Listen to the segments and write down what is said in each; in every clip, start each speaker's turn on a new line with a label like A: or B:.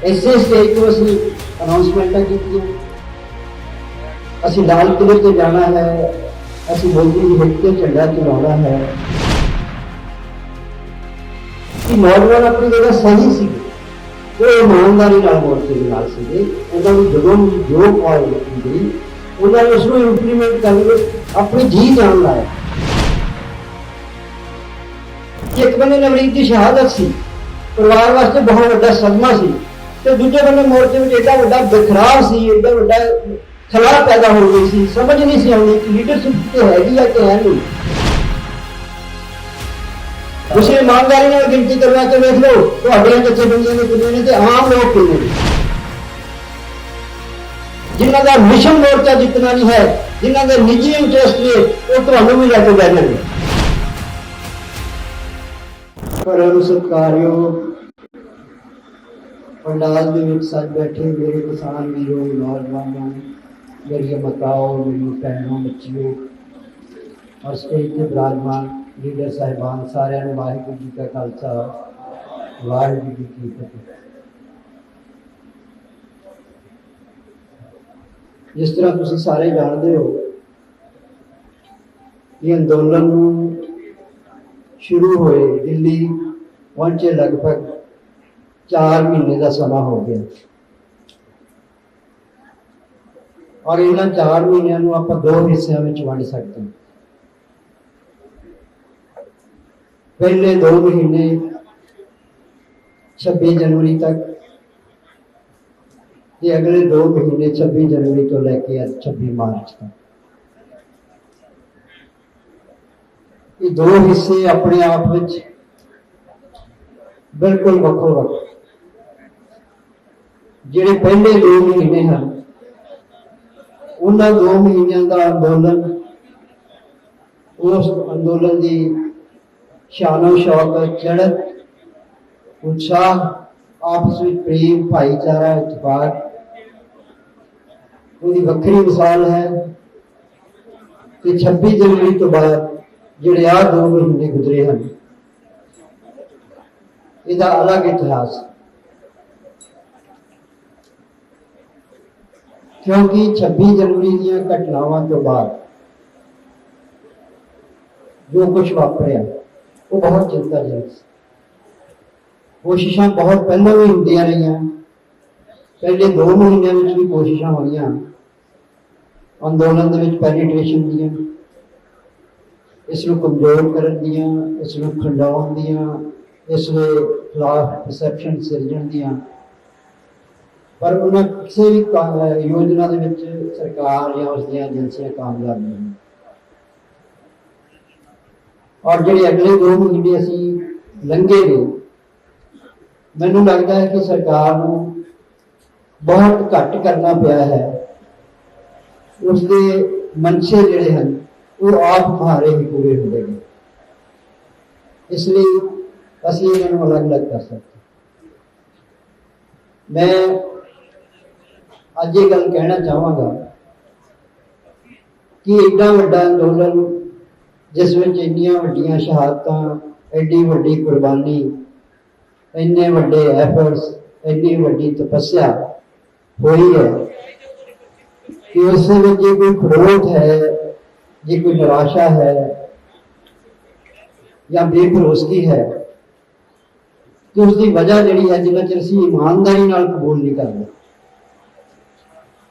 A: इसे स्टेज को असी अनाउंसमेंटा की, असी लाल किले से जाना है, असी मोदी की हिट से झंडा चलाना है। नौजवान अपनी जगह सही सी, वो ईमानदारी मोर्चे के नाल सीगे। उन्होंने जदों जो कॉल की गई उन्होंने उसको इंप्लीमेंट करके अपनी जी जान लाया। एक बंदे नवनीत की शहादत सी, परिवार वास्ते बहुत बड़ा सदमा सी, तो दूजे बंदे मोर्चे में एडा बड़ा बिखराव सी, एडा बड़ा खला पैदा हो गई सी। समझ नहीं सी आती कि लीडरशिप तो हैगी या कि है नहीं। उसे ईमानदारी ਨਾਲ गिनती करवा के देख लो ਤੁਹਾਡੀਆਂ ਜਥੇਬੰਦੀਆਂ ਦੇ ਕਿੰਨੇ ਨੇ ਤੇ ਆਮ ਲੋਕ ਕਿੰਨੇ ਨੇ, जिन्हों का मिशन मोर्चा जितना नहीं है, जिन्हों के निजी इंटरेस्ट ने वो ਤੁਹਾਨੂੰ भी लैके बह जाएंगे। परम सत्कारयोग पंडाल के सच बैठे मेरे किसान वीरों, नौजवानों, मेरी माताओं, मेरी भैनों, बच्चियों और स्टेज के विराजमान लीडर साहिबान, सारे वाहिगुरू जी का खालसा, वाहिगुरू जी की फतेह। जिस तरह तुम सारे जानते हो कि अंदोलन शुरू हुए दिल्ली पहुंचे लगभग 4 महीने का समा हो गया, और इन्होंने 4 महीनों आप 2 हिस्सों में वंड सकते हैं। पहले 2 महीने 26 जनवरी तक, ये अगले 2 महीने 26 जनवरी तो लेके 26 मार्च तक। ये 2 हिस्से अपने आप में बिल्कुल वक्ो वक्। जिहड़े पहले 2 महीने हैं उन्होंने 2 महीनों का अंदोलन, उस अंदोलन की शानो शौकत, चढ़त, उत्साह, आपस में प्रेम, भाईचारा, इतफाक उसकी वक्री मिसाल है। कि 26 जनवरी तो बाद जिहड़े आ 2 महीने गुजरे हैं, इसका अलग इतिहास, क्योंकि 26 जनवरी दी घटनावां तो बाद जो कुछ वापरिया वो बहुत चिंताजनक। कोशिशा बहुत पहले भी होंदियां रही, पहले 2 महीनों में भी कोशिशा हुई अंदोलन के पेनीट्रेशन दियां, इसनूं कमजोर करन दियां, इसनूं खंडाउण दियां, इसके खिलाफ परसैप्शन सिरजण दियां, पर उन्हें किसी भी योजना के सरकार या उसकी एजेंसियां कामयाब नहीं। और जो अगले 2 महीने असी लंघे गए, मैनू लगता है कि सरकार को बहुत घट करना पाया है। उसके मनशे जिहड़े हैं वो आप मुहारे ही पूरे होंगे, इसलिए असी इन्होंने अलग अलग कर सकते। मैं अज ये गल कहना चाहवागा कि एडा वड्डा अंदोलन जिस विच इन्नियां वड्डियां शहादतां, एडी वड्डी कुर्बानी, इन्ने वड्डे एफर्ट्स, इन्नी वड्डी तपस्या हुई है कि उस जो कोई खरोट है, जो कोई निराशा है या बेभरोसगी है, तो उसकी वजह जी है जिन्ना चਿਰ ਅਸੀਂ ईमानदारी नाल कबूल नहीं करते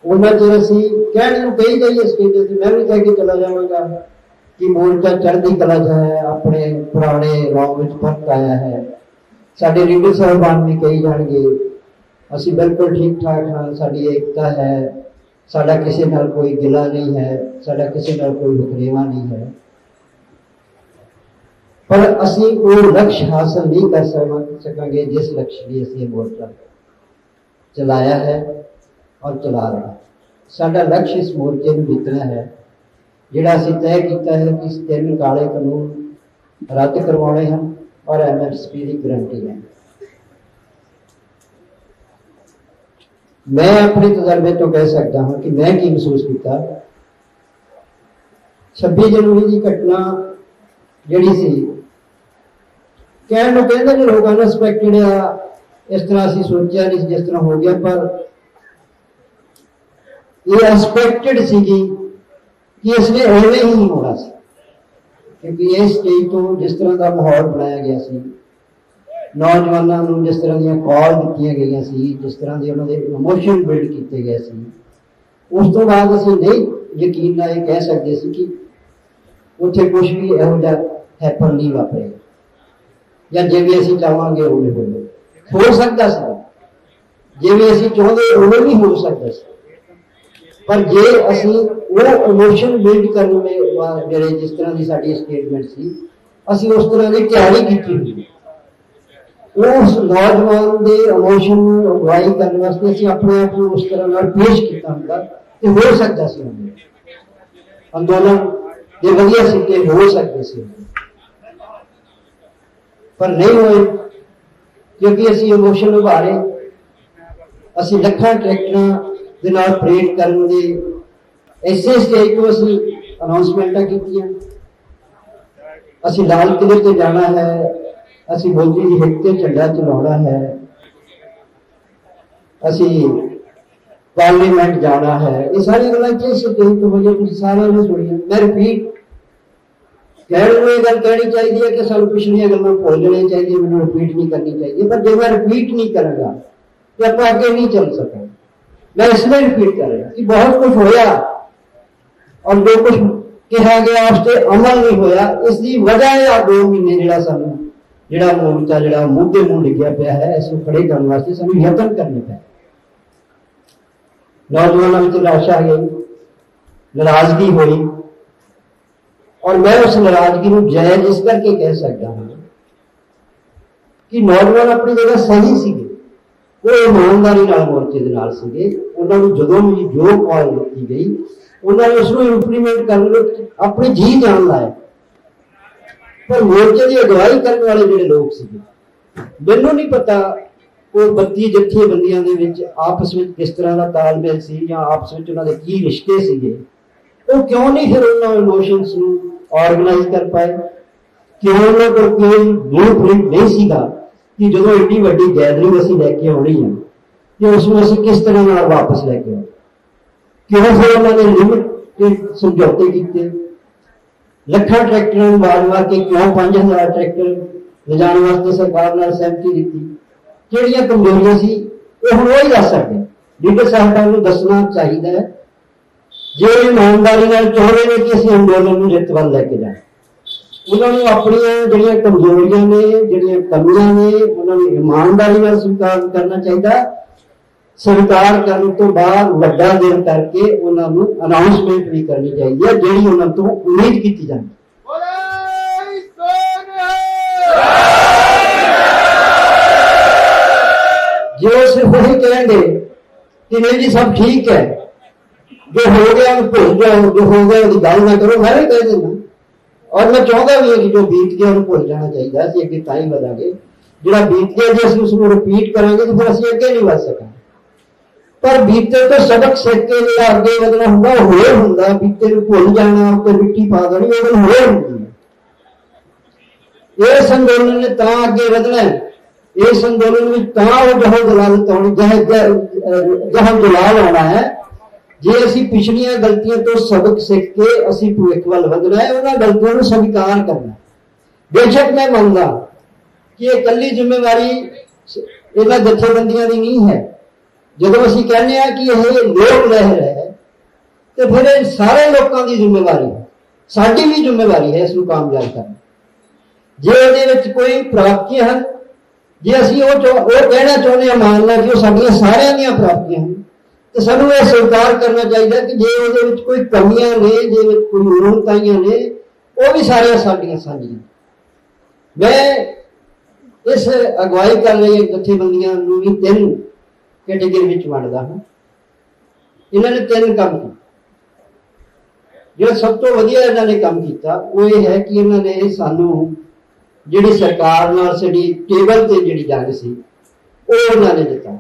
A: उन्ना चਿਰ ਅਸੀਂ कहने को कही जाइए स्टेज से। मैं भी कह के चला जाऊंगा कि मोर्चा चढ़ती कला है, अपने पुराने रौं में फर्क आया है। साडे लीडर साहबान भी कही जाएंगे असी बिल्कुल ठीक ठाक हाँ, साडी एकता है, साडा किसी नाल कोई गिला नहीं है, साडा किसी नाल कोई वखरेवा नहीं है। पर असी वो लक्ष्य हासिल नहीं कर सकेंगे जिस लक्ष्य की असी मोर्चा चलाया है और चला रहे हैं। साडा लक्ष्य इस मोर्चे में जितना है, जिहड़ा असी तय किया है कि 3 काले कानून रद्द करवाने हैं और MSP की गारंटी है। मैं अपने तजर्बे तो कह सकता हूं कि मैं की महसूस किया 26 जनवरी की घटना जिहड़ी सी कहण नूं कहंदे ने लोग अनएक्सपैक्टेड इस तरह असीं सोचिया नहीं जिस तरह हो गया, पर ये एक्सपेक्टेड सी कि इसने एवं ही होना सी, क्योंकि इस स्टेज तो जिस तरह का माहौल बनाया गया सी, नौजवानों को जिस तरह दी कॉल दी गई सी, जिस तरह के उन्होंने इमोशन बिल्ड किए गए सी, उस तो बाद असीं नहीं यकीन नाल कह सकते सी कि उत्थे कुछ भी इहो जिहा हैपन नहीं वापरेगा, या जिवें असीं चाहांगे उवें हो सकता सी, जिवें असीं चाहुंदे उवें नहीं हो सकता सी। पर जे असीं वो इमोशन बिल्ड करने में जिहड़े जिस तरह की साडी स्टेटमेंट सी, असीं उस तरह की तैयारी कीती हुई, उस नौजवान के इमोशन नूं अगवाई करने वास्ते असीं अपने आप को उस तरह नाल पेश किया हुंदा ते हो सकता सी, अंदोलन के वधिया सिक्के हो सकते सी, पर नहीं होए, क्योंकि असीं इमोशन उभारे, असीं लखां ट्रैक्टरां दे नाल परेड करन दे इसे स्टेज को असीं अनाउंसमेंटां कीतियां, असीं लाल किले ते जाना है, असीं मोदी दी हिट ते झंडा चलाउणा है, असीं पार्लीमेंट जाना है, ये सारी गल्लां इस स्टेज तो वजह तुसीं सारिआं ने सुणीआं। मैं रिपीट कहण नूं ये गल कहनी चाहिए है कि सानूं पिछलियां गल्लां भुल जाणियां चाहिए, मैनूं रिपीट नहीं करनी चाहिए, पर जे मैं रिपीट नहीं करांगा तो आपां अगे नहीं चल सकांगे। मैं इसलिए रिपीट कर रहा कि बहुत कुछ होया और जो कुछ कहा गया उस पर अमल नहीं होया, इसकी वजह है 2 महीने जिहड़ा सानूं जिहड़ा मोर्चा जिहड़ा मुद्दे मुंह लिखिया पिया है, इसनूं खड़े करने वास्ते सानूं यतन करने पे। नौजवानों में निराशा आई, नाराजगी हुई, और मैं उस नाराजगी को जायज इस करके कह सकता हूं कि नौजवान अपनी जगह सही सीगे, वो ईमानदारी नाल मोर्चे दे नाल सीगे, उन्हां नूं जदों भी जो कॉल दी गई उन्होंने उसको इंप्लीमेंट करने अपनी जी जान लाए, पर मोर्चे की अगवाई करने वाले जो लोग सीगे, मैनू नहीं पता वो 32 जथेबंदियां दे विच आपस में किस तरह का तालमेल सी, या आपस में उन्होंने की रिश्ते सीगे, वो क्यों नहीं फिर उन्होंने इमोशनस नूं ऑर्गेनाइज कर पाए, क्यों उन्होंने को कोई ब्लू प्रिंट नहीं सीगा कि जो एड्डी वड्डी गैदरिंग असीं लैके आउणी है कि उसमें असीं किस तरह नाल वापस लैके आउणे, क्यों फिर उन्होंने लिमिट समझौते किए, लखां ट्रैक्टर मार के क्यों 5000 ट्रैक्टर ले जाने वास्ते सरकार नाल सहमति दी, किहड़ियां कमजोरियां सी वो हुण वही दस सकदे। लीडर साहबां नूं दसना चाहिए जे ईमानदारी नाल चाहुंदे ने कि असीं अंदोलन नूं जित वल लैके जाना, उन्होंने अपनियां जिहड़ियां कमजोरियां ने जिहड़ियां कमियां ने उन्होंने ईमानदारी नाल स्वीकार करना चाहिए। स्वीकार करने तो बाद वड्डा दिन करके उन्होंने अनाउंसमेंट भी करनी चाहिए जिहड़ी उन्हां तो उम्मीद की जाती। जो सिर्फ वही कहेंगे कि नहीं जी सब ठीक है, जो हो गया भूल जाओ, जो हो गया उसकी गल ना करो, मैं भी कह देना, और मैं चाहता भी कि जो बीत गया उन्हें भूल जाना चाहिए, असं अगे तां ही वधांगे, जो बीत गया जो असं उसको रिपीट करांगे तो फिर असं अगे नहीं वध सकांगे। पर बीते तो सबक सीख के जो अगे वधना होंदा होए हुंदा, बीते नूं भुल जाना उत्ते मिट्टी पा देनी वो गल होए हुंदी है। इस अंदोलन ने तां अगे वधना है, इस अंदोलन में तां वो जहो जलाल जलाल आना है जे असीं पिछलियां गलतियां तो सबक सीख के असीं भविख वल वधना है, उन्हां गलतियां नूं स्वीकार करना। बेशक मैं मानदा कि ये कल्ली जिम्मेवारी इन्हां जथेबंदियां दी नहीं है, जदों असीं कहने आ कि यह लोक लहर है तो फिर सारे लोगों की जिम्मेवारी है, साडी भी जिम्मेवारी है इसनूं कामयाब करना। जे इहदे विच कोई प्राप्तियां हैं, जे असीं वो कहना चाहुंदे हां मानना कि वो साडियां सारियां दीयां प्राप्तियां हैं, तो सानूं यह स्वीकार करना चाहिए कि जे उहदे विच कोई कमियां ने, जे कोई न्यूनताइयां ने, वो भी सारियां साडियां साझियां। मैं इस अगवाई कर रही जथेबंदियां नूं भी 3 कैटेगरी में वंडदा हां। इन्होंने 3 काम किए, जो सब तो वधिया इन्होंने काम किया वो ये है कि इन्होंने सानू जिहड़ी सरकार नाल साडी टेबल ते जिहड़ी जंग सी वो इन्होंने जिता।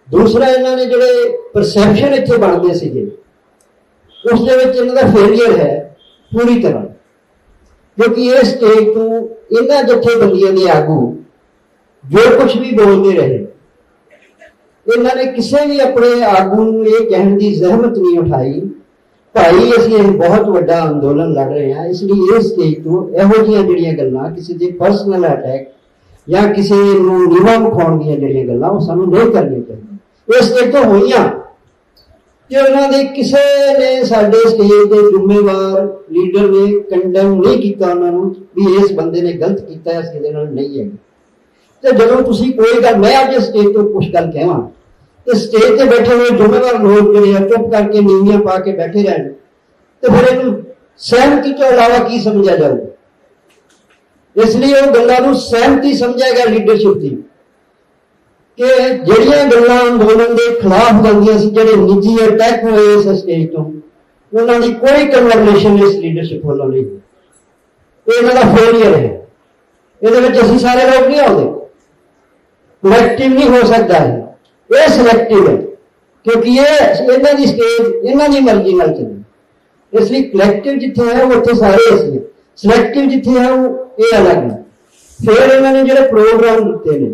A: दूसरा इन्होंने जिहड़े परसैप्शन इत्थे बनदे सीगे उस दे विच इन्हां दा फेलियर है पूरी तरह, क्योंकि इस स्टेज तो इन्हां जथेबंदियां दे आगू जो कुछ भी बोलते रहे, इन्होंने किसी भी अपने आगू ये कहने की जहमत नहीं उठाई भाई असीं बहुत बड़ा अंदोलन लड़ रहे हैं, इसलिए इस स्टेज तो इहो जिहियां गल्लां किसी के परसनल अटैक या किसी नूं नीवा विखाउण दीयां जिहड़ियां गल्लां वो सानूं नहीं करनी चाहिए। इस स्टेज तो होईयां कि उन्होंने किसी ने साडे स्टेज के जिम्मेवार लीडर ने कंडम नहीं किया उन्होंने भी इस बंदे ने गलत किया, इस दे नाल नहीं है। तो जदों तुसीं कोई गल मैं अज स्टेज तो कुछ गल कहां तो स्टेज पर बैठे हुए जिम्मेवार लोग जो चुप करके नीवियां पा के बैठे रहन तो फिर इनू सहमति तो अलावा की समझा जाऊगा। इसलिए वो गल्लां सहमति समझा गया लीडरशिप की कि जिहड़ियां गल्लां अंदोलन के खिलाफ जांदियां सी, जिहड़े निजी अटैक होए इस स्टेज तो उन्हां दी कोई कन्वर्सेशन इस लीडरशिप वालों नहीं, ये इन्हां दा फेलियर है। इहदे विच असीं सारे लोग नहीं आउंदे, कलैक्टिव नहीं हो सकता है, ये सिलेक्टिव है क्योंकि ये इन्हां दी स्टेज इन्हां दी मर्जी नाल चले। इसलिए कलैक्टिव जिथे है वो उत्थे सारे असली, सिलेक्टिव जिथे है वो ये अलग है। फिर इन्होंने जो प्रोग्राम दिते ने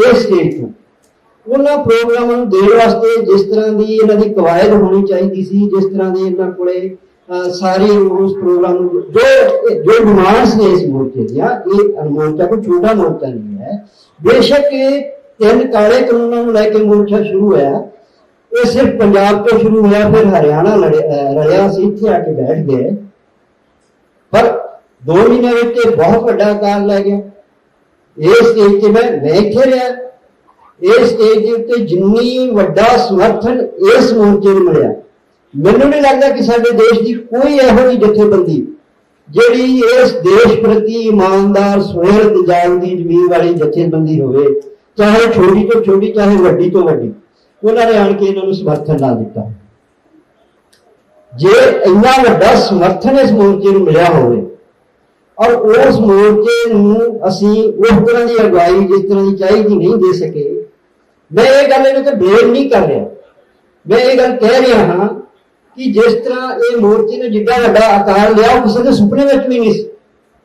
A: इस स्टेज तो उन्होंने प्रोग्रामों को देने वास्ते जिस तरह की इन्हों की कवायद होनी चाहिए सी, जिस तरह की इन्होंने को सारी उस प्रोग्राम जो जो डिमांड्स ने इस मोर्चे दियां, ये मोर्चा कोई छोटा मोर्चा नहीं है। बेशक ये 3 काले कानूनों को लैके मोर्चा शुरू होया, ये सिर्फ पंजाब तो शुरू होया फिर हरियाणा रलिया, इत्थे आके बैठ गए, पर 2 महीने में बहुत बड़ा आकार लै गया। इस स्टेज से मैं इत्थे रहा, इस स्टेज के उत्ते जिन्नी वड्डा समर्थन इस मोर्चे में मिलिया, मैनूं नहीं लगता कि साडे देश की कोई इहो जी जथेबंदी जिहड़ी इस देश प्रति ईमानदार सुहृद जान की जमीन वाली जथेबंदी होवे, चाहे छोटी तो छोटी चाहे वड्डी तो वड्डी, उन्होंने आण के इन्होंने समर्थन ना दिता। जे इन्ना वड्डा समर्थन इस मोर्चे में मिलिया होवे और उस मोर्चे नूं असीं उस तरह की अगवाई जिस तरह की चाहिए नहीं दे सके, मैं ये गल इन्हें ब्लेम नहीं कर रहा, मैं ये गल कह रहा हाँ कि जिस तरह ये मोर्चे ने जिड्डा वड्डा आकार लिया वो किसी के सुपने में भी नहीं,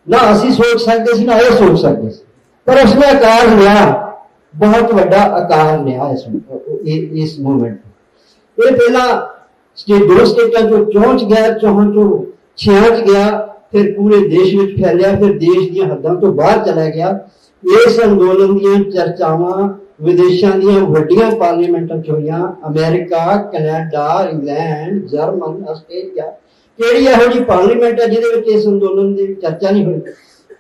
A: ना असीं सोच सकते सी ना ये सोच सकते सी, पर उसने आकार लिया, बहुत वड्डा आकार लिया इस मूवमेंट। ये पहला दो स्टेटां चो चौंच गया, चौहां चो 6 गया, फिर पूरे देश में फैलिया, फिर देश दी हद्दां तो बाहर चला गया। इस अंदोलन दी चर्चावां विदेशों दी वड्डियां पार्लीमेंटां च होईयां, America, Canada, England, German, Australia, केड़ी इहो जी पार्लीमेंट है जिहदे विच इस अंदोलन की चर्चा नहीं हुई,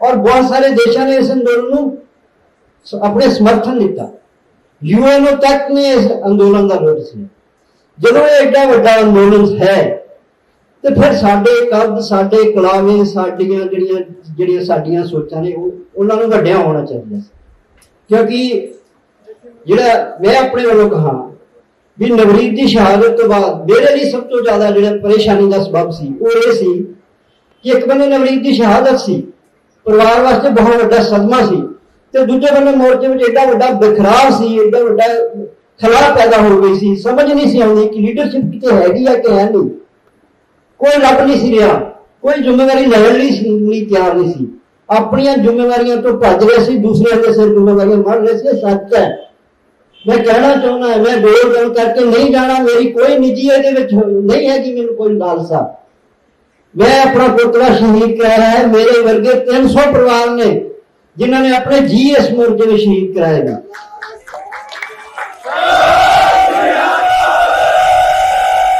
A: और बहुत सारे देशों ने इस अंदोलन नूं अपने समर्थन दिता। यूएनओ तक ने इस अंदोलन का विरोध किया। जदों ये एडा वड्डा अंदोलन है तो फिर साडे कद, साडे कलावे, साडियां जिहड़ियां साडियां सोचां ने उन्हां नूं वड्डिया होना चाहिए। क्योंकि जिहड़ा मैं अपने वालों कहा भी नवरीत की शहादत तो बाद मेरे लिए सब तो ज्यादा जिहड़ा परेशानी का सबब सी वो ये सी कि एक बंदे नवरीत की शहादत सी, परिवार वास्ते बहुत वड्डा सदमा सी, तो दूजे बंदे मोर्चे में एडा वड्डा बिखराव सी, एडा वड्डा खला पैदा हो गई सी, समझ नहीं सी आउंदी कि लीडरशिप किते हैगी या कि है नहीं, कोई लभ नहीं सी रहा, कोई जिम्मेवारी लैण लई तैयार नहीं सी, अपनियां जिम्मेवारियां तो भज रहे सी, दूसरे के सिर जिम्मेवारियां मर रहे सी। सच है, मैं कहना चाहना है, मैं बोल बोल करके नहीं जाना, मेरी कोई निजी नहीं है कि मैंने कोई लालसा, मैं अपना पुतला शहीद कराया है, मेरे वर्गे 300 परिवार ने जिन्होंने अपने जी इस मोर्चे में शहीद कराए हैं।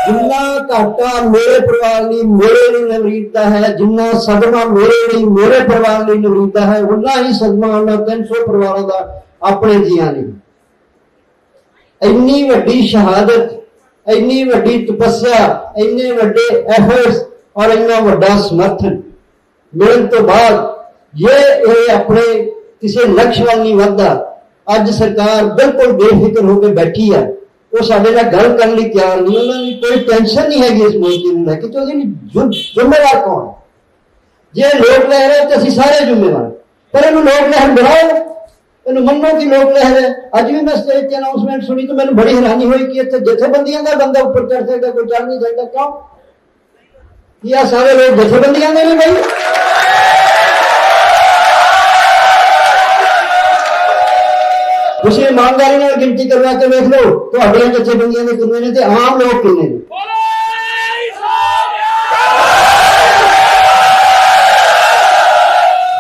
A: जिन्ना घाटा मेरे परिवार लिए मेरे लिए नवरीता है, जिन्ना सदमा मेरे लिए मेरे परिवार लिए नवरीता है, उन्ना ही सदमा उन्होंने 300 परिवारों का अपने जिया ने। इन्नी वड्डी शहादत, इन्नी वड्डी तपस्या, इन्ने वड्डे एफर्ट्स और इन्ना वड्डा समर्थन मिलने तो बाद ये अपने किसी लक्ष्य वाल नहीं वधदा। अज सरकार बिल्कुल बेफिक्र होकर बैठी है, वो साडे नाल गल करने लई तैयार नहीं, उन्होंने कोई टेंशन नहीं हैगी इस मोर्चे नूं लैके। तो जिम्मेवार कौन? जे लोक लहर है तो असीं सारे जिम्मेवार, पर इहनूं लोक लहर बनाओ, इहनूं मन्नो कि लोक लहर है। अज भी मैं स्टेज ते अनाउंसमेंट सुनी तो मैनूं बड़ी हैरानी हुई कि इत्थे जथेबंदियां दा बंदा उपर चढ़ सकदा, कोई चढ़ नहीं सकदा। क्यों? ये सारे लोग जथेबंदियां दे ने भाई। ਤੁਸੀਂ ਇਮਾਨਦਾਰੀ ਨਾਲ ਗਿਣਤੀ ਕਰਵਾ ਕੇ ਵੇਖ ਲਓ ਤੁਹਾਡੀਆਂ ਜਥੇਬੰਦੀਆਂ ਦੇ ਕਿੰਨੇ ਨੇ ਤੇ ਆਮ ਲੋਕ ਕਿੰਨੇ ਨੇ।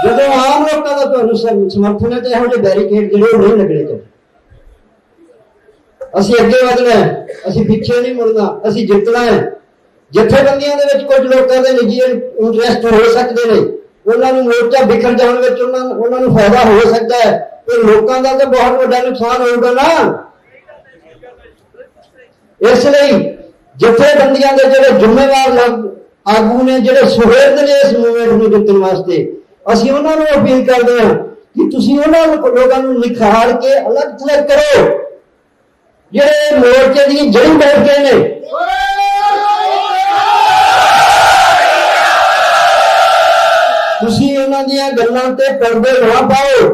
A: ਜਦੋਂ ਆਮ ਲੋਕਾਂ ਦਾ ਤੁਹਾਨੂੰ ਸਮਰਥਨ ਹੈ ਤੇ ਇਹੋ ਜਿਹੇ ਬੈਰੀਕੇਡ ਜਿਹੜੇ ਉਹ ਨਹੀਂ ਲੱਗਣੇ ਚਾਹੀਦੇ। ਅਸੀਂ ਅੱਗੇ ਵਧਣਾ ਹੈ, ਅਸੀਂ ਪਿੱਛੇ ਨਹੀਂ ਮੁੜਨਾ, ਅਸੀਂ ਜਿੱਤਣਾ ਹੈ। ਜਥੇਬੰਦੀਆਂ ਦੇ ਵਿੱਚ ਕੁਝ ਲੋਕਾਂ ਦੇ ਨਿੱਜੀ ਇੰਟਰਸਟ ਹੋ ਸਕਦੇ ਨੇ, ਉਹਨਾਂ ਨੂੰ ਮੋਰਚਾ ਵਿਖਰ ਜਾਣ ਵਿੱਚ ਉਹਨਾਂ ਨੂੰ ਫਾਇਦਾ ਹੋ ਸਕਦਾ ਹੈ, ਤੇ ਲੋਕਾਂ ਦਾ ਤਾਂ ਬਹੁਤ ਵੱਡਾ ਨੁਕਸਾਨ ਹੋਊਗਾ ਨਾ। ਇਸ ਲਈ ਜਥੇਬੰਦੀਆਂ ਦੇ ਜਿਹੜੇ ਜ਼ਿੰਮੇਵਾਰ ਆਗੂ ਨੇ, ਜਿਹੜੇ ਸੁਹਿਰਦ ਨੇ ਇਸ ਮੂਵਮੈਂਟ ਨੂੰ ਜਿੱਤਣ ਵਾਸਤੇ, ਅਸੀਂ ਉਹਨਾਂ ਨੂੰ ਅਪੀਲ ਕਰਦੇ ਹਾਂ ਕਿ ਤੁਸੀਂ ਉਹਨਾਂ ਲੋਕਾਂ ਨੂੰ ਨਿਖਾਰ ਕੇ ਅਲੱਗ ਥਲੱਗ ਕਰੋ ਜਿਹੜੇ ਮੋਰਚੇ ਦੀ ਜੜੀ ਬੈਠ ਗਏ ਨੇ। ਤੁਸੀਂ ਉਹਨਾਂ ਦੀਆਂ ਗੱਲਾਂ ਤੇ ਪਰਦੇ ਨਾ ਪਾਓ।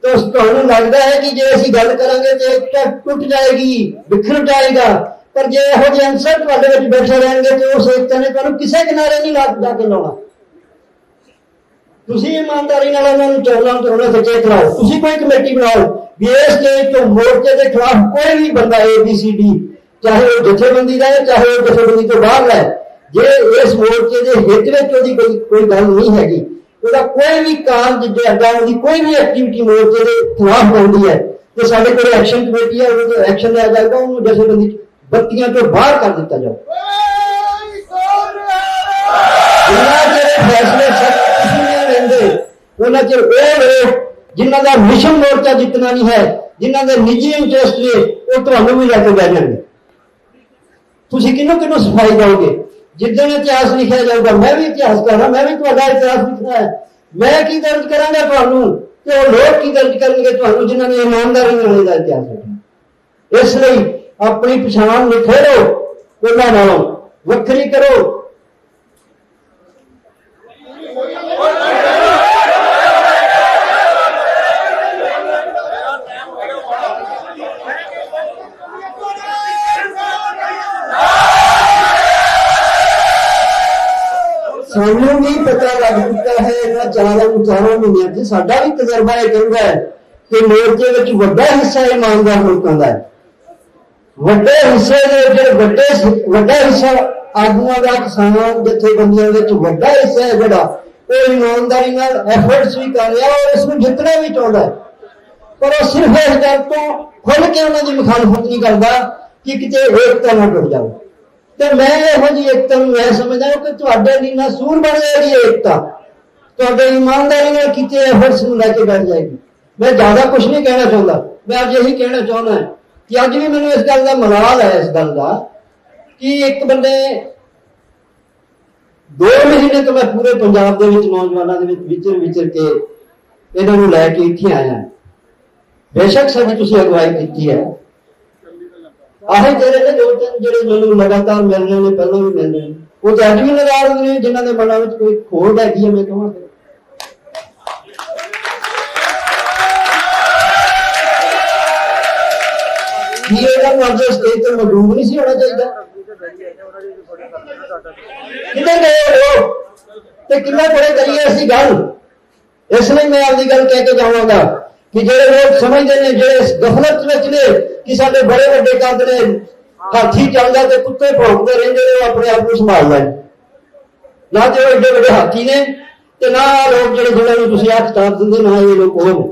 A: ਤਾਂ ਤੁਹਾਨੂੰ ਲੱਗਦਾ ਹੈ ਕਿ ਜੇ ਅਸੀਂ ਗੱਲ ਕਰਾਂਗੇ ਤੇ ਏਕਤਾ ਟੁੱਟ ਜਾਏਗੀ, ਵਿਖਰ ਜਾਏਗਾ, ਪਰ ਜੇ ਇਹੋ ਜਿਹੇ ਅਨਸਰ ਤੁਹਾਡੇ ਵਿੱਚ ਬੈਠੇ ਰਹਿਣਗੇ ਤੇ ਉਸ ਏਕਤਾ ਨੇ ਤੁਹਾਨੂੰ ਕਿਸੇ ਕਿਨਾਰੇ ਨਹੀਂ ਜਾ ਕੇ ਲਾਉਣਾ। ਤੁਸੀਂ ਇਮਾਨਦਾਰੀ ਨਾਲ ਉਹਨਾਂ ਨੂੰ ਚੋਣਾਂ ਤੇ ਉਹਨਾਂ ਤੇ ਚੇਕ ਲਾਓ। ਤੁਸੀਂ ਕੋਈ ਕਮੇਟੀ ਬਣਾਓ ਵੀ ਇਸ ਸਟੇਜ ਤੋਂ ਮੋਰਚੇ ਦੇ ਖਿਲਾਫ ਕੋਈ ਵੀ ਬੰਦਾ ABCD, ਚਾਹੇ ਉਹ ਜਥੇਬੰਦੀ ਦਾ ਹੈ ਚਾਹੇ ਉਹ ਜਥੇਬੰਦੀ ਤੋਂ ਬਾਹਰ ਹੈ, ਜੇ ਇਸ ਮੋਰਚੇ ਦੇ ਹਿੱਤ ਵਿੱਚ ਉਹਦੀ ਕੋਈ ਗੱਲ ਨਹੀਂ ਹੈਗੀ, ਉਹਦਾ ਕੋਈ ਵੀ ਕਾਰਜ ਜਿਹੜਾ ਉਹਦੀ ਕੋਈ ਵੀ ਐਕਟੀਵਿਟੀ ਮੋਰਚੇ ਦੇ ਖਿਲਾਫ ਹੁੰਦੀ ਹੈ ਤੇ ਸਾਡੇ ਕੋਲ ਐਕਸ਼ਨ ਕਮੇਟੀ ਹੈ, ਉਹਦੇ ਤੋਂ ਐਕਸ਼ਨ ਲਿਆ ਜਾਏਗਾ, ਉਹਨੂੰ ਜਥੇਬੰਦੀ ਬੱਤੀਆਂ ਤੋਂ ਬਾਹਰ ਕਰ ਦਿੱਤਾ ਜਾਊ। ਜਿੰਨਾ ਚਿਰ ਫੈਸਲੇ ਤੁਸੀਂ ਨਹੀਂ ਲੈਂਦੇ ਉਹਨਾਂ ਚਿਰ ਉਹ ਲੋਕ ਜਿਨ੍ਹਾਂ ਦਾ ਮਿਸ਼ਨ ਮੋਰਚਾ ਜਿੱਤਣਾ ਨਹੀਂ ਹੈ, ਜਿਨ੍ਹਾਂ ਦੇ ਨਿੱਜੀ ਇੰਟਰਸਟ ਨੇ, ਉਹ ਤੁਹਾਨੂੰ ਵੀ ਲੈ ਕੇ ਬਹਿ ਜਾਣਗੇ। ਤੁਸੀਂ ਕਿਹਨੂੰ ਸਫਾਈ ਦਿਓਗੇ? ਜਿੱਦਣ ਇਤਿਹਾਸ ਲਿਖਿਆ ਜਾਊਗਾ, ਮੈਂ ਵੀ ਇਤਿਹਾਸ ਕਰਾਂ, ਮੈਂ ਵੀ ਤੁਹਾਡਾ ਇਤਿਹਾਸ ਲਿਖਣਾ ਹੈ, ਮੈਂ ਕੀ ਦਰਜ ਕਰਾਂਗਾ ਤੁਹਾਨੂੰ ਤੇ ਉਹ ਲੋਕ ਕੀ ਦਰਜ ਕਰਨਗੇ ਤੁਹਾਨੂੰ ਜਿਨ੍ਹਾਂ ਨੇ ਇਮਾਨਦਾਰੀ ਨਾਲ ਇਹਦਾ ਇਤਿਹਾਸ ਲਿਖਣਾ। ਇਸ ਲਈ ਆਪਣੀ ਪਛਾਣ ਨਿਖੇਰੋ, ਉਹਨਾਂ ਨਾਲੋਂ ਵੱਖਰੀ ਕਰੋ। ਸਾਨੂੰ ਵੀ ਪਤਾ ਲੱਗ ਚੁੱਕਾ ਹੈ ਇਹਨਾਂ 4 ਮਹੀਨਿਆਂ 'ਚ, ਸਾਡਾ ਵੀ ਤਜਰਬਾ ਇਹ ਕਹਿੰਦਾ ਹੈ ਕਿ ਮੋਰਚੇ ਵਿੱਚ ਵੱਡਾ ਹਿੱਸਾ ਇਮਾਨਦਾਰ ਲੋਕਾਂ ਦਾ ਹੈ। ਵੱਡੇ ਹਿੱਸੇ ਦੇ ਜਿਹੜੇ ਵੱਡਾ ਹਿੱਸਾ ਆਗੂਆਂ ਦਾ, ਕਿਸਾਨ ਜਥੇਬੰਦੀਆਂ ਵਿੱਚ ਵੱਡਾ ਹਿੱਸਾ ਹੈ ਜਿਹੜਾ ਉਹ ਇਮਾਨਦਾਰੀ ਨਾਲ ਐਫਰਟਸ ਵੀ ਕਰ ਰਿਹਾ ਔਰ ਇਸ ਨੂੰ ਜਿੱਤਣਾ ਵੀ ਚਾਹੁੰਦਾ ਹੈ, ਪਰ ਉਹ ਸਿਰਫ ਇਸ ਗੱਲ ਤੋਂ ਖੁੱਲ੍ਹ ਕੇ ਉਹਨਾਂ ਦੀ ਮੁਖਾਲਫਤ ਨਹੀਂ ਕਰਦਾ ਕਿ ਕਿਤੇ ਏਕਤਾ ਨਾ ਟੁੱਟ ਜਾਵੇ। ਤੇ ਮੈਂ ਇਹੋ ਜਿਹੀ ਏਕਤਾ ਨੂੰ ਮੈਂ ਸਮਝਦਾ ਕਿ ਤੁਹਾਡੇ ਲਈ ਨਾ ਸੂਰ ਬਣ ਜਾਏਗੀ ਏਕਤਾ, ਤੁਹਾਡੇ ਇਮਾਨਦਾਰੀ ਨਾਲ ਕੀਤੇ ਐਫਰਟਸ ਨੂੰ ਲੈ ਕੇ ਬੈਠ ਜਾਏਗੀ। ਮੈਂ ਜ਼ਿਆਦਾ ਕੁਝ ਨਹੀਂ ਕਹਿਣਾ ਚਾਹੁੰਦਾ, ਮੈਂ ਅੱਜ ਇਹੀ ਕਹਿਣਾ ਚਾਹੁੰਦਾ ਕਿ ਅੱਜ ਵੀ ਮੈਨੂੰ ਇਸ ਗੱਲ ਦਾ ਮਲਾਲ ਹੈ, ਇਸ ਗੱਲ ਦਾ ਕਿ ਇੱਕ ਬੰਦੇ 2 ਮਹੀਨੇ ਤੋਂ ਮੈਂ ਪੂਰੇ ਪੰਜਾਬ ਦੇ ਵਿੱਚ ਨੌਜਵਾਨਾਂ ਦੇ ਵਿੱਚ ਵਿਚਰ ਕੇ ਇਹਨਾਂ ਨੂੰ ਲੈ ਕੇ ਇੱਥੇ ਆਇਆ। ਬੇਸ਼ੱਕ ਸਾਡੀ ਤੁਸੀਂ ਅਗਵਾਈ ਕੀਤੀ ਹੈ, ਆਹੇ ਜਿਹੜੇ ਨੇ 2-3 ਜਿਹੜੇ ਮੈਨੂੰ ਲਗਾਤਾਰ ਮਿਲ ਰਹੇ ਨੇ, ਪਹਿਲਾਂ ਵੀ ਮਿਲ ਰਹੇ ਨੇ, ਉਹ ਤਾਂ ਅੱਜ ਵੀ ਨਾਰਾਜ਼ ਨੇ, ਜਿਨ੍ਹਾਂ ਦੇ ਮਨਾਂ ਵਿੱਚ ਕੋਈ ਖੋੜ ਹੈਗੀ ਹੈ। ਮੈਂ ਕਹਾਂ ਕੀ ਇਹਨਾਂ ਨੂੰ ਅੱਜ ਸਟੇਜ ਤੇ ਮੌਜੂਦ ਨਹੀਂ ਸੀ ਹੋਣਾ ਚਾਹੀਦਾ? ਕਿੰਨੇ ਗਏ ਲੋਕ ਤੇ ਕਿੰਨਾ ਕੋਲੇ ਕਰੀਏ ਅਸੀਂ ਗੱਲ। ਇਸ ਲਈ ਮੈਂ ਆਪਦੀ ਗੱਲ ਕਹਿ ਕੇ ਜਾਵਾਂਗਾ ਕਿ ਜਿਹੜੇ ਲੋਕ ਸਮਝਦੇ ਨੇ, ਜਿਹੜੇ ਇਸ ਗਫਲਤ ਵਿੱਚ ਨੇ ਕਿ ਸਾਡੇ ਬੜੇ ਵੱਡੇ ਕੱਦ ਨੇ, ਹਾਥੀ ਚੱਲਦਾ ਤੇ ਕੁੱਤੇ ਭੌਂਕਦੇ ਰਹਿੰਦੇ ਨੇ, ਉਹ ਆਪਣੇ ਆਪ ਨੂੰ ਸੰਭਾਲ ਲੈਣ। ਨਾ ਤੇ ਉਹ ਏਡੇ ਵੱਡੇ ਹਾਥੀ ਨੇ ਤੇ ਨਾ ਲੋਕ ਜਿਹਨਾਂ ਨੂੰ ਤੁਸੀਂ ਹੱਥ ਤਾਰ ਦਿੰਦੇ, ਨਾ ਇਹ ਲੋਕ ਉਹ।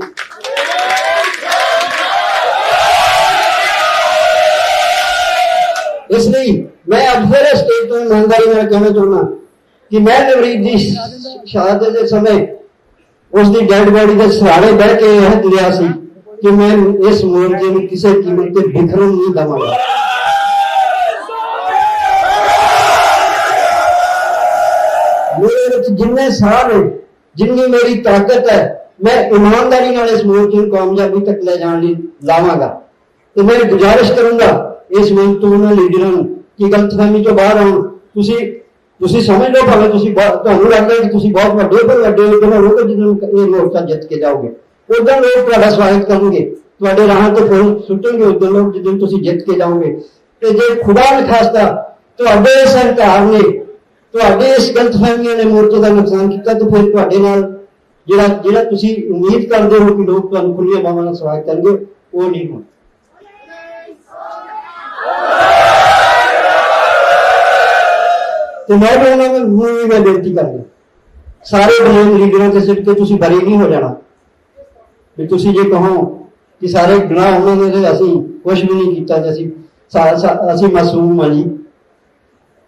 A: ਇਸ ਲਈ ਮੈਂ ਅੱਜ ਫਿਰ ਸਟੇਜ ਤੋਂ ਇਮਾਨਦਾਰੀ ਨਾਲ ਕਹਿਣਾ ਚਾਹੁੰਦਾ ਕਿ ਮੈਂ ਨਵਰੀਤ ਦੀ ਸ਼ਹਾਦਤ ਦੇ ਸਮੇਂ ਉਸ ਦੀ ਡੈਡ ਬੋਡੀ ਦੇ ਸਹਾਰੇ ਬਹਿ ਕੇ ਇਹ ਲਿਆ ਸੀ ਕਿ ਮੈਂ ਇਸ ਮੋਰਚੇ ਨੂੰ ਕਿਸੇ ਕੀਮਤ ਤੇ ਬਿਖਰਨ ਨਹੀਂ ਦੇਵਾਂਗਾ। ਮੇਰੇ ਵਿੱਚ ਜਿੰਨੇ ਸਾਹ ਨੇ, ਜਿੰਨੀ ਮੇਰੀ ਤਾਕਤ ਹੈ, ਮੈਂ ਇਮਾਨਦਾਰੀ ਨਾਲ ਇਸ ਮੋਰਚੇ ਨੂੰ ਕਾਮਯਾਬੀ ਤੱਕ ਲੈ ਜਾਣ ਲਈ ਲਾਵਾਂਗਾ। ਤੇ ਮੈਂ ਗੁਜ਼ਾਰਿਸ਼ ਕਰੂੰਗਾ ਇਸ ਮੰਚ ਤੋਂ ਉਹਨਾਂ ਲੀਡਰਾਂ ਨੂੰ ਕਿ ਗਲਤਫਹਿਮੀ ਤੋਂ ਬਾਹਰ ਆਉਣ। ਤੁਸੀਂ ਸਮਝ ਲਓ, ਭਾਵੇਂ ਤੁਹਾਨੂੰ ਲੱਗਦਾ ਕਿ ਤੁਸੀਂ ਬਹੁਤ ਵੱਡੇ ਬਣਾਓਗੇ, ਜਦੋਂ ਇਹ ਮੋਰਚਾ ਜਿੱਤ ਕੇ ਜਾਓਗੇ ਉਦੋਂ ਲੋਕ ਤੁਹਾਡਾ ਸਵਾਗਤ ਕਰਨਗੇ, ਤੁਹਾਡੇ ਰਾਹਾਂ ਤੇ ਫੁੱਲ ਸੁੱਟਣਗੇ ਉਦੋਂ ਲੋਕ, ਜਦੋਂ ਤੁਸੀਂ ਜਿੱਤ ਕੇ ਜਾਓਗੇ। ਤੇ ਜੇ ਖੁਦਾ ਨਖਾਸਤਾ ਤੁਹਾਡੇ ਇਸ ਹੰਕਾਰ ਨੇ, ਤੁਹਾਡੇ ਇਸ ਗਲਤਫਹਿਮੀਆਂ ਨੇ ਮੋਰਚੇ ਦਾ ਨੁਕਸਾਨ ਕੀਤਾ, ਤੇ ਫਿਰ ਤੁਹਾਡੇ ਨਾਲ ਜਿਹੜਾ ਤੁਸੀਂ ਉਮੀਦ ਕਰਦੇ ਹੋ ਕਿ ਲੋਕ ਤੁਹਾਨੂੰ ਖੁੱਲੀਆਂ ਬਾਹਾਂ ਨਾਲ ਸਵਾਗਤ ਕਰਨਗੇ, वो नहीं होना। तो मैं बेनती कर दूं सारे बलेम लीडरों के सिर के तुसी बरी नहीं हो जाना भी तुसी जे कहो कि सारे गुनाह उन्होंने ते असीं कुछ भी नहीं कीता ते असीं मासूम हां जी।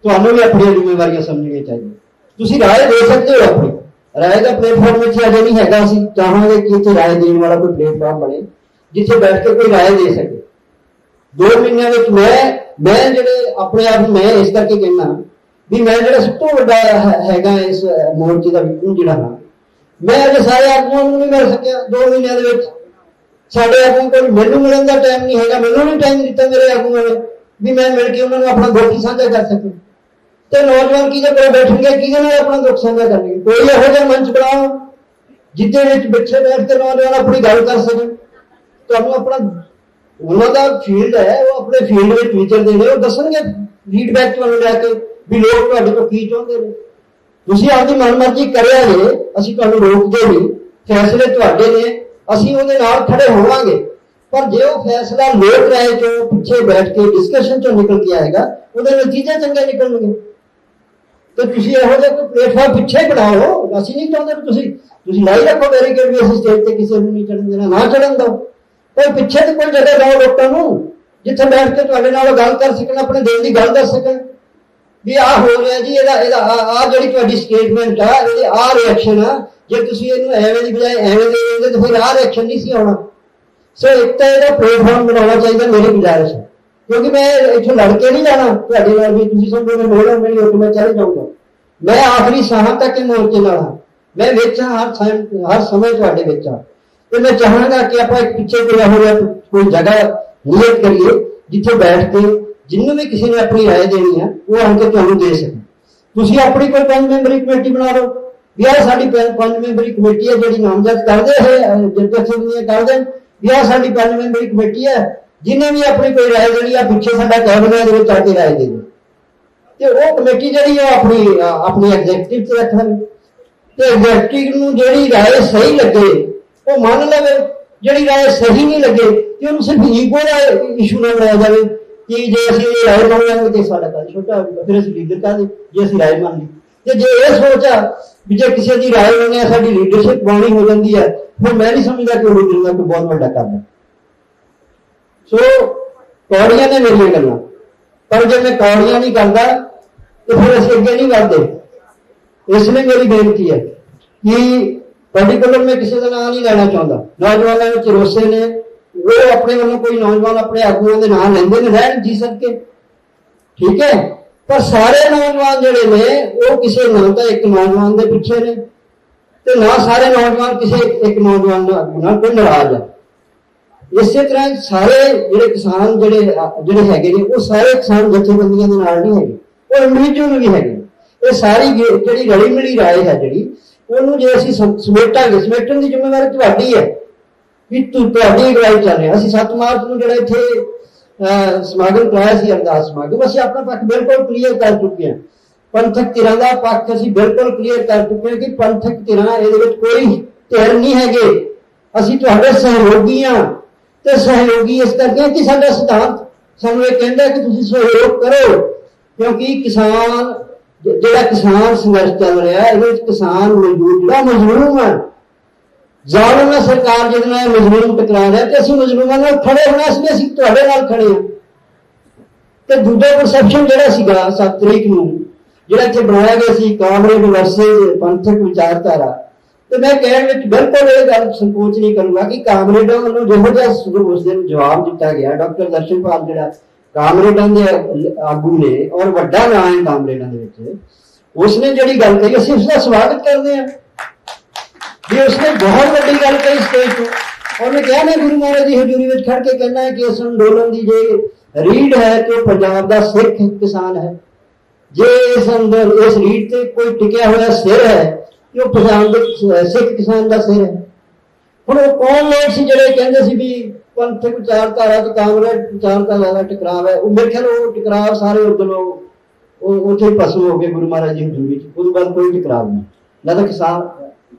A: तुहानूं भी अपनी जिम्मेवारियां समझनियां चाहिए। तुसी राय दे सकते हो अपनी राय का प्लेटफॉर्म इत्थे अजे नहीं हैगा। असीं चाहांगे कि इत्थे राय देने वाला कोई प्लेटफॉर्म बने जिथे बैठ के कोई राय दे सके। 2 महीनों में मैं जिहड़े अपने आप मैं इस करके कहना भी मैं जिहड़ा सब तो वड्डा हैगा इस मोर्चे का विकू जिहड़ा हां मैं अजे सारे आगूआं नूं नहीं मिल सकिया 2 महीनों दे विच। साडे आगूआं कोल मैनूं मिलण दा टाइम नहीं हैगा। मैनूं नहीं टाइम दित्ता मेरे आगूआं ने भी मैं मिल के उन्हां नूं अपना दुख साझा कर सकां। ते नौजवान किहदे कोल बैठणगे किहदे नाल अपना दुख साझा करनगे। कोई इहो जिहा मंच बनाओ जिहदे विच पिछे बैठ के नौजवान अपनी गल कर सकन। तुहानूं अपना उन्हां दा फील्ड है वो अपने फील्ड विच विचरदे ने वो दसणगे फीडबैक तुहानूं लैके भी लोग तुहाडे तो की चाहुंदे ने। तुसीं आपदी मनमर्जी करिया जे असीं तुहानूं रोकदे नहीं। फैसले तुहाडे ने असीं ਉਹਦੇ ਨਾਲ खड़े होवांगे। पर जे वो फैसला लोक राय चों पिछे बैठ के डिस्कशन चों निकल के आएगा ਉਹਦੇ नतीजे चंगे निकलणगे। तो तुसीं ਇਹੋ ਜਿਹਾ ਕੋਈ प्लेटफॉर्म पिछे बनाओ। ਅਸੀਂ नहीं चाहुंदे तुसीं लाई रखो बैरीकेड भी ਅਸੀਂ स्टेज ते किसी ਨੂੰ नहीं चढ़न देना ना चढ़न दो। पर पिछे तो कोई जगह लाओ लोकां नूं जिथे बैठ के तुहाडे नाल गल कर सकण अपने दिल दी गल दस सकण भी आ हो रहा जी ਇਹਦਾ ਆ ਜਿਹੜੀ ਤੁਹਾਡੀ ਸਟੇਟਮੈਂਟ ਆ ਇਹਦੇ ਆ ਰਿਐਕਸ਼ਨ ਆ ਜੇ ਤੁਸੀਂ ਇਹਨੂੰ ਐਵੇਂ ਦੀ ਬਜਾਏ ਐਵੇਂ ਦੇ ਦਿੰਦੇ ਤਾਂ ਫਿਰ ਆ ਰਿਐਕਸ਼ਨ ਨਹੀਂ ਸੀ ਆਉਣਾ। ਸੋ ਇੱਕ ਤਾਂ ਇਹਦਾ ਪਲੇਟਫਾਰਮ ਬਣਾਉਣਾ ਚਾਹੀਦਾ ਮੇਰੀ ਗੁਜ਼ਾਰਿਸ਼ ਹੈ ਕਿਉਂਕਿ ਮੈਂ ਇੱਥੋਂ ਲੜ ਕੇ ਨਹੀਂ ਜਾਣਾ ਤੁਹਾਡੇ ਨਾਲ ਵੀ ਤੁਸੀਂ ਸਮਝੋਗੇ ਲੋੜ ਮੇਰੀ ਉੱਥੇ ਮੈਂ ਚਲੇ ਜਾਊਂਗਾ। ਮੈਂ ਆਖਰੀ ਸਾਹਾਂ ਤੱਕ ਇਹ ਮੋਰਚੇ ਨਾਲ ਹਾਂ। ਮੈਂ ਵਿੱਚ ਹਰ ਸਮੇਂ ਤੁਹਾਡੇ ਵਿੱਚ ਆ ਤੇ ਮੈਂ ਚਾਹਾਂਗਾ ਕਿ ਆਪਾਂ ਇੱਕ ਪਿੱਛੇ ਕੋਈ ਇਹੋ ਜਿਹਾ ਕੋਈ ਜਗ੍ਹਾ ਨਿਯਤ ਕਰੀਏ ਜਿੱਥੇ ਬੈਠ ਕੇ जिन्हों भी किसी ने अपनी राय देनी है वो आके तुहानूं दे सकें। तुसीं अपनी कोई 5 मैंबरी कमेटी बना लो भी आ साडी 5 मैंबरी कमेटी है जिहड़ी नामजद करदे है जथेबंदियां करदे भी आ साडी 5 मैंबरी कमेटी है जिन्हें भी अपनी कोई राय देनी है पिछे साडा कैबिनेट दे विच आके राय दे ते वो कमेटी जिहड़ी है अपनी एग्जीक्यूटिव ते रख लवे ते एग्जीक्यूटिव नूं जिहड़ी राय सही लगे वो मान लवे जिहड़ी राय सही नहीं लगे ते उहनूं सिर्फ ईगो दा इशू ना बनाया जावे कि जे ਅਸੀਂ ਰਾਏ ਮੰਨ ਲਾਂਗੇ ਤੇ ਸਾਡਾ ਕੱਦ ਛੋਟਾ ਹੋਊਗਾ ਫਿਰ ਅਸੀਂ ਲੀਡਰ ਕਾਹਦੇ ਜੇ ਅਸੀਂ ਰਾਏ ਮੰਨ ਲਈ ਤੇ ਜੇ ਇਹ ਸੋਚ ਆ ਵੀ ਜੇ ਕਿਸੇ ਦੀ ਰਾਏ ਮੰਨਿਆ ਸਾਡੀ ਲੀਡਰਸ਼ਿਪ ਬਾਣੀ ਹੋ ਜਾਂਦੀ ਹੈ ਫਿਰ ਮੈਂ ਨਹੀਂ ਸਮਝਦਾ ਕਿ ਉਹ ਲੀਡਰ ਦਾ ਕੋਈ ਬਹੁਤ ਵੱਡਾ ਕੰਮ ਹੈ। ਸੋ ਕੌੜੀਆਂ ਨੇ ਮੇਰੀਆਂ ਗੱਲਾਂ ਪਰ ਜੇ ਮੈਂ ਕੌੜੀਆਂ ਨਹੀਂ ਕਰਦਾ ਤੇ ਫਿਰ ਅਸੀਂ ਅੱਗੇ ਨਹੀਂ ਵਧਦੇ। ਇਸ ਲਈ ਮੇਰੀ ਬੇਨਤੀ ਹੈ ਕਿ ਪਾਰਟਿਕੂਲਰ ਮੈਂ ਕਿਸੇ ਦਾ ਨਾਂ ਨਹੀਂ ਲੈਣਾ ਚਾਹੁੰਦਾ। ਨੌਜਵਾਨਾਂ ਵਿੱਚ ਰੋਸੇ ਨੇ वो अपने वालों कोई नौजवान अपने आगुओं के नाम लेंदे ने रहन जी सके ठीक है पर सारे नौजवान जिहड़े ने वो किसी ना तो एक नौजवान के पिछे ने ते ना सारे नौजवान किसी एक नौजवान नाल कोई नाराज है। इस तरह सारे जिहड़े किसान जिहड़े हैगे ने वो सारे किसान जथेबंदियां दे नाल नहीं हैगे वो इंडिविजुअल भी हैगे। ये सारी जिहड़ी रली मिली राय है जिहड़ी ਉਹਨੂੰ ਜੇ ਅਸੀਂ ਸਮੇਟਾਂਗੇ ਸਮੇਟਣ ਦੀ ਜ਼ਿੰਮੇਵਾਰੀ ਤੁਹਾਡੀ ਹੈ ਵੀ ਤੁਹਾਡੀ ਅਗਵਾਈ ਚੱਲ ਰਿਹਾ। ਅਸੀਂ 7 ਮਾਰਚ ਨੂੰ ਜਿਹੜਾ ਇੱਥੇ ਸਮਾਗਮ ਕਰਾਇਆ ਸੀ ਅਰਦਾਸ ਸਮਾਗਮ ਅਸੀਂ ਆਪਣਾ ਪੱਖ ਬਿਲਕੁਲ ਕਲੀਅਰ ਕਰ ਚੁੱਕੇ ਹਾਂ। ਪੰਥਕ ਧਿਰਾਂ ਦਾ ਪੱਖ ਅਸੀਂ ਬਿਲਕੁਲ ਕਲੀਅਰ ਕਰ ਚੁੱਕੇ ਹਾਂ ਕਿ ਪੰਥਕ ਧਿਰਾਂ ਇਹਦੇ ਵਿੱਚ ਕੋਈ ਧਿਰ ਨਹੀਂ ਹੈਗੇ। ਅਸੀਂ ਤੁਹਾਡੇ ਸਹਿਯੋਗੀ ਹਾਂ ਤੇ ਸਹਿਯੋਗੀ ਇਸ ਕਰਕੇ ਕਿ ਸਾਡਾ ਸਿਧਾਂਤ ਸਾਨੂੰ ਇਹ ਕਹਿੰਦਾ ਕਿ ਤੁਸੀਂ ਸਹਿਯੋਗ ਕਰੋ ਕਿਉਂਕਿ ਕਿਸਾਨ ਜਿਹੜਾ ਕਿਸਾਨ ਸੰਘਰਸ਼ ਚੱਲ ਰਿਹਾ ਇਹਦੇ ਵਿੱਚ ਕਿਸਾਨ ਮਜ਼ਦੂਰ ਜਿਹੜਾ ਮਜ਼ਲੂਮ ਹੈ ਜ਼ਾਲਮ ਹੈ ਸਰਕਾਰ ਜਿਹਦੇ ਨਾਲ ਮਜ਼ਲੂਮ ਟਕਰਾ ਰਿਹਾ ਤੇ ਅਸੀਂ ਮਜ਼ਲੂਮਾਂ ਨਾਲ ਖੜੇ ਹੋਣਾ ਇਸ ਲਈ ਅਸੀਂ ਤੁਹਾਡੇ ਨਾਲ ਖੜੇ ਹਾਂ। ਤੇ ਦੂਜਾ ਪਰਸੈਪਸ਼ਨ ਜਿਹੜਾ ਸੀਗਾ 7 ਤਰੀਕ ਨੂੰ ਜਿਹੜਾ ਇੱਥੇ ਬਣਾਇਆ ਗਿਆ ਸੀ ਕਾਮਰੇਡ ਵਰਸਸ ਪੰਥਕ ਵਿਚਾਰਧਾਰਾ ਤੇ ਮੈਂ ਕਹਿਣ ਵਿੱਚ ਬਿਲਕੁਲ ਇਹ ਗੱਲ ਸੰਕੋਚ ਨਹੀਂ ਕਰੂੰਗਾ ਕਿ ਕਾਮਰੇਡਾਂ ਵੱਲੋਂ ਜਿਹੋ ਜਿਹਾ ਉਸ ਦਿਨ ਜਵਾਬ ਦਿੱਤਾ ਗਿਆ ਡਾਕਟਰ ਦਰਸ਼ਨਪਾਲ ਜਿਹੜਾ ਕਾਮਰੇਡਾਂ ਦੇ ਆਗੂ ਨੇ ਔਰ ਵੱਡਾ ਨਾਂ ਹੈ ਕਾਮਰੇਡਾਂ ਦੇ ਵਿੱਚ ਉਸਨੇ ਜਿਹੜੀ ਗੱਲ ਕਹੀ ਅਸੀਂ ਉਸਦਾ ਸਵਾਗਤ ਕਰਦੇ ਹਾਂ भी उसने बहुत बड़ी गल कही स्टेज पर और मैं कहा मैं गुरु महाराज की हजूरी में खड़ के कहना है कि इस अंदोलन की जो रीढ़ है तो पंजाब का सिख किसान है जे इस अंदर इस रीढ़ से कोई टिकया हुआ सिर है जो पंजाब के सिख किसान का सिर है। हुण वो कौन लोग सी जिहड़े कहंदे सी भी पंथक विचारधारा ते कामरेड विचारधारा का टकराव है मेरे ख्याल वो टकराव सारे उधरों उत्थे भस्म हो गए गुरु महाराज की हजूरी च। उस बाद कोई टकराव नहीं ना तो किसान